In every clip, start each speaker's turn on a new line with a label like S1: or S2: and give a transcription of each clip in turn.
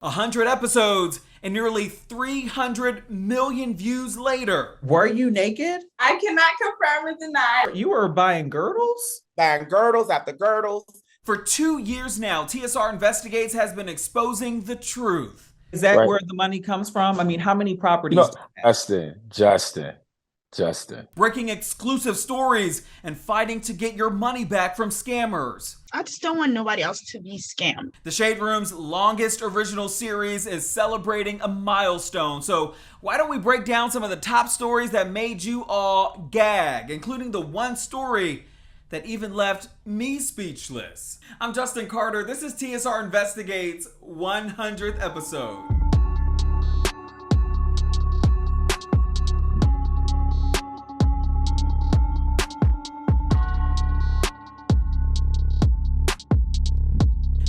S1: 100 episodes and nearly 300 million views later.
S2: Were you naked?
S3: I cannot confirm or deny.
S2: You were buying girdles?
S4: Buying girdles after girdles.
S1: For 2 years now, TSR Investigates has been exposing the truth.
S2: Is that
S5: Right.
S2: where the money comes from? I mean, how many properties?
S5: No,
S2: do you have?
S5: Justin.
S1: Breaking exclusive stories and fighting to get your money back from scammers.
S6: I just don't want nobody else to be scammed.
S1: The Shade Room's longest original series is celebrating a milestone. So why don't we break down some of the top stories that made you all gag, including the one story that even left me speechless. I'm Justin Carter. This is TSR Investigates 100th episode.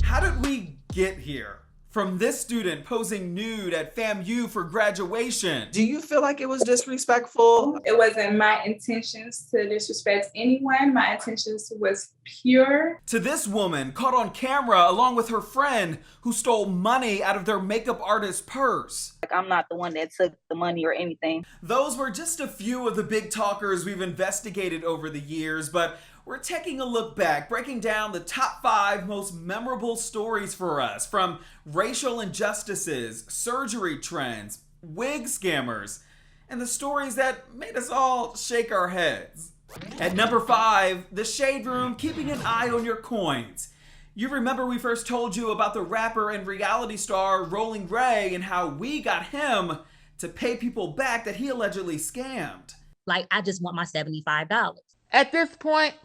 S1: How did we get here? From this student posing nude at FAMU for graduation.
S2: Do you feel like it was disrespectful?
S3: It wasn't my intentions to disrespect anyone. My intentions was pure.
S1: To this woman caught on camera along with her friend who stole money out of their makeup artist's purse.
S7: Like, I'm not the one that took the money or anything.
S1: Those were just a few of the big talkers we've investigated over the years, but we're taking a look back, breaking down the top 5 most memorable stories for us, from racial injustices, surgery trends, wig scammers, and the stories that made us all shake our heads. At number 5, the Shade Room keeping an eye on your coins. You remember we first told you about the rapper and reality star Rolling Ray and how we got him to pay people back that he allegedly scammed.
S8: Like, I just want my $75.
S9: At this point,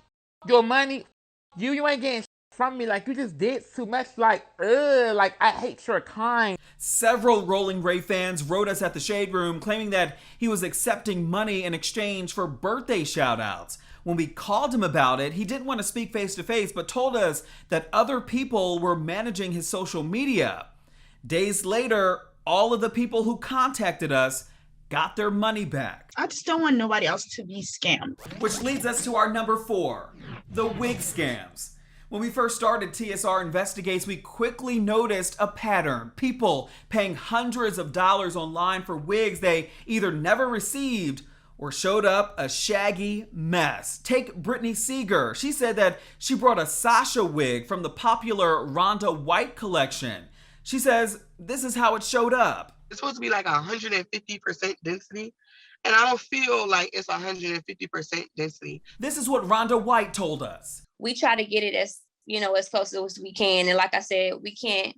S9: your money, you ain't getting from me. Like, you just did too much. Like I hate your kind.
S1: Several Rolling Ray fans wrote us at the Shade Room claiming that he was accepting money in exchange for birthday shout-outs. When we called him about it, he didn't want to speak face-to-face, but told us that other people were managing his social media. Days later, all of the people who contacted us got their money back.
S6: I just don't want nobody else to be scammed.
S1: Which leads us to our number 4, the wig scams. When we first started TSR Investigates, we quickly noticed a pattern. People paying hundreds of dollars online for wigs they either never received or showed up a shaggy mess. Take Brittany Seeger. She said that she brought a Sasha wig from the popular Rhonda White collection. She says this is how it showed up.
S10: It's supposed to be like 150% density, and I don't feel like it's 150% density.
S1: This is what Rhonda White told us.
S7: We try to get it as, as close as we can. And like I said, we can't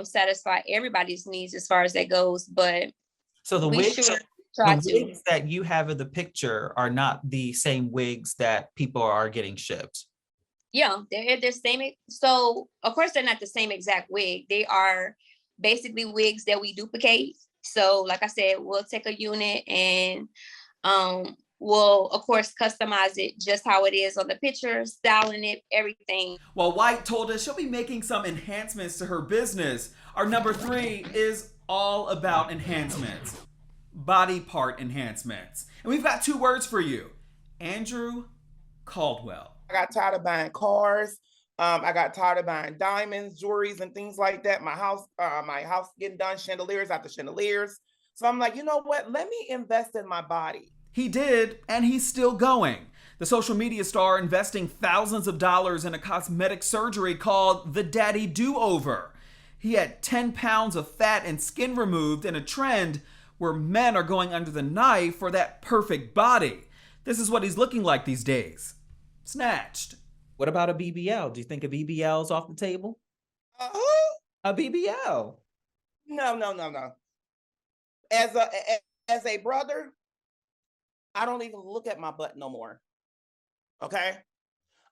S7: satisfy everybody's needs as far as that goes, but
S2: So the
S7: we
S2: wigs,
S7: should try
S2: the
S7: to.
S2: wigs that you have in the picture are not the same wigs that people are getting shipped.
S7: Yeah, they're the same. So of course they're not the same exact wig. They are basically wigs that we duplicate. So like I said, we'll take a unit and we'll of course customize it just how it is on the picture, styling it, everything.
S1: While White told us she'll be making some enhancements to her business, our number 3 is all about enhancements. Body part enhancements. And we've got 2 words for you. Andrew Caldwell.
S4: I got tired of buying cars. I got tired of buying diamonds, jewelries, and things like that. My house getting done, chandeliers after chandeliers. So I'm like, you know what? Let me invest in my body.
S1: He did, and he's still going. The social media star investing thousands of dollars in a cosmetic surgery called the Daddy Do-Over. He had 10 pounds of fat and skin removed in a trend where men are going under the knife for that perfect body. This is what he's looking like these days. Snatched.
S2: What about a BBL? Do you think a BBL is off the table? A BBL.
S4: No. As a brother, I don't even look at my butt no more. Okay?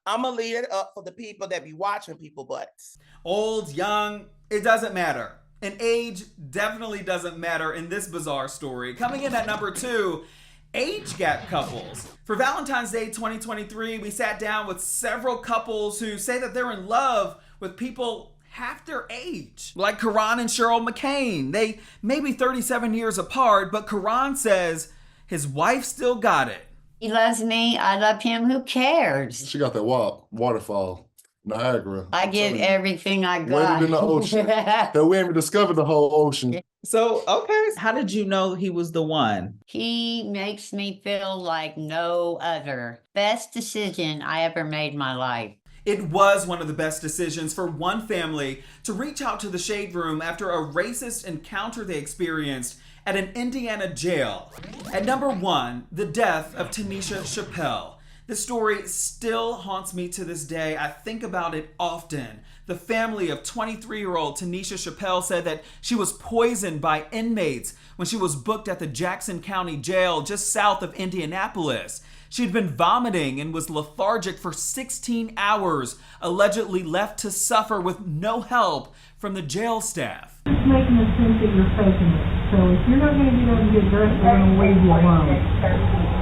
S4: I'm gonna leave it up for the people that be watching people butts.
S1: Old, young, it doesn't matter. And age definitely doesn't matter in this bizarre story. Coming in at number 2, age gap couples. For Valentine's Day 2023, we sat down with several couples who say that they're in love with people half their age. Like Karan and Cheryl McCain. They may be 37 years apart, but Karan says his wife still got it.
S11: He loves me. I love him. Who cares?
S12: She got that waterfall.
S5: Niagara.
S11: I give everything I
S5: Wet
S11: got.
S5: it in the ocean. That we haven't discovered the whole ocean.
S2: So, okay. How did you know he was the one?
S11: He makes me feel like no other. Best decision I ever made in my life.
S1: It was one of the best decisions for one family to reach out to the Shade Room after a racist encounter they experienced at an Indiana jail. At number 1, the death of Tanisha Chappelle. The story still haunts me to this day. I think about it often. The family of 23-year-old Tanisha Chappelle said that she was poisoned by inmates when she was booked at the Jackson County Jail just south of Indianapolis. She'd been vomiting and was lethargic for 16 hours, allegedly left to suffer with no help from the jail staff.
S12: It's making us think that you're faking it. So if you're not going to get up and get dressed, we're going to leave you alone. And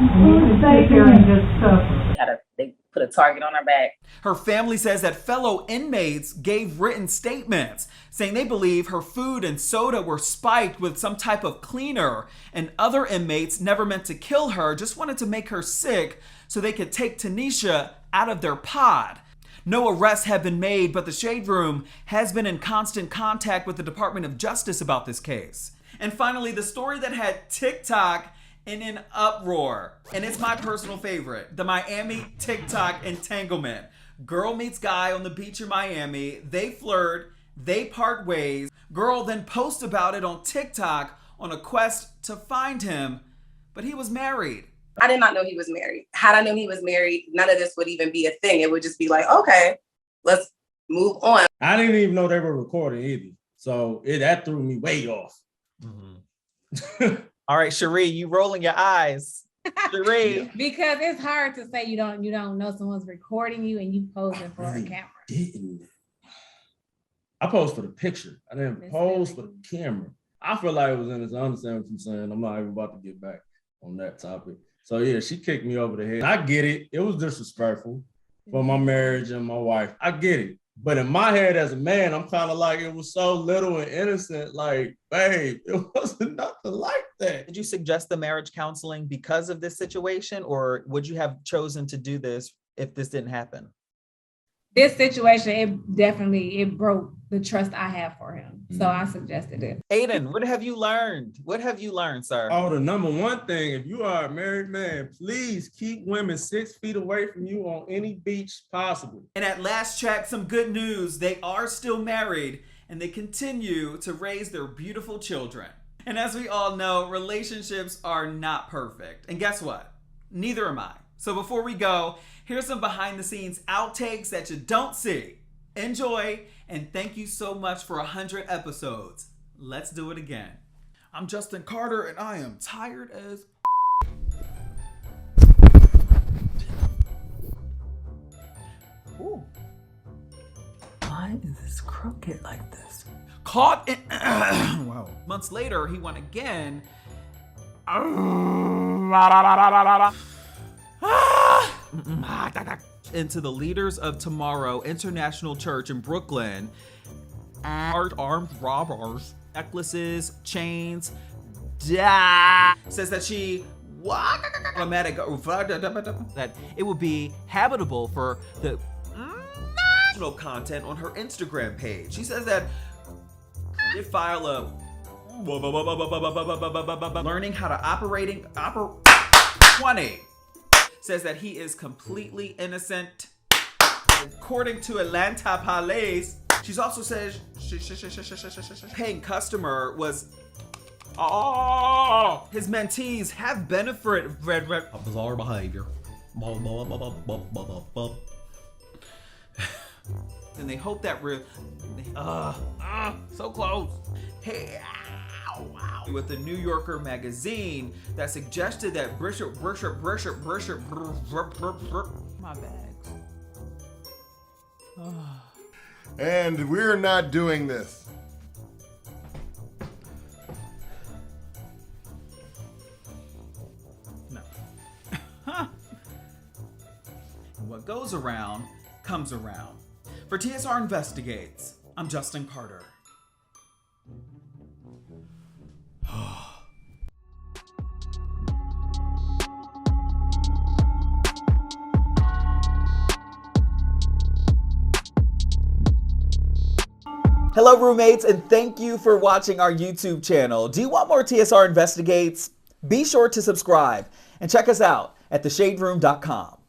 S12: you can sit there and just suffer.
S13: They put a target on her back.
S1: Her family says that fellow inmates gave written statements saying they believe her food and soda were spiked with some type of cleaner, and other inmates never meant to kill her, just wanted to make her sick so they could take Tanisha out of their pod. No arrests have been made, but the Shade Room has been in constant contact with the Department of Justice about this case. And finally, the story that had TikTok in an uproar, and it's my personal favorite, the Miami TikTok entanglement. Girl meets guy on the beach in Miami, they flirt, they part ways. Girl then posts about it on TikTok on a quest to find him, but he was married.
S13: I did not know he was married. Had I known he was married, none of this would even be a thing. It would just be like, okay, let's move on.
S14: I didn't even know they were recording either. So that threw me way off.
S2: All right, Cherie, you rolling your eyes. Cherie.
S15: Because it's hard to say you don't know someone's recording you and you posing for a camera.
S14: I posed for the picture. I didn't pose for the camera. I feel like it was innocent. I understand what you're saying. I'm not even about to get back on that topic. So yeah, she kicked me over the head. I get it. It was disrespectful for my marriage and my wife. I get it. But in my head as a man, I'm kind of like, it was so little and innocent. Like, babe, it wasn't nothing like that.
S2: Did you suggest the marriage counseling because of this situation, or would you have chosen to do this if this didn't happen?
S15: This situation, it broke the trust I have for him. So I suggested it.
S2: Aiden, what have you learned? What have you learned, sir?
S14: Oh, the number one thing, if you are a married man, please keep women 6 feet away from you on any beach possible.
S1: And at last check, some good news. They are still married and they continue to raise their beautiful children. And as we all know, relationships are not perfect. And guess what? Neither am I. So before we go, here's some behind the scenes outtakes that you don't see. Enjoy, and thank you so much for 100 episodes. Let's do it again. I'm Justin Carter, and I am tired as... Ooh. Why is this crooked like this? Caught in... Wow. Months later, he won again. Into the Leaders of Tomorrow International Church in Brooklyn. Armed robbers, necklaces, chains. Says that she automatic that it would be habitable for the content on her Instagram page. She says that they file a learning how to operating 20. Says that he is completely innocent. According to Atlanta Police, she's also says paying customer was his mentees have benefited of bizarre behavior. And they hope that so close. Hey, with the New Yorker magazine that suggested that my bags.
S5: And we're not doing this.
S1: No. And what goes around comes around. For TSR Investigates, I'm Justin Carter. Hello, roommates, and thank you for watching our YouTube channel. Do you want more TSR Investigates? Be sure to subscribe and check us out at theshaderoom.com.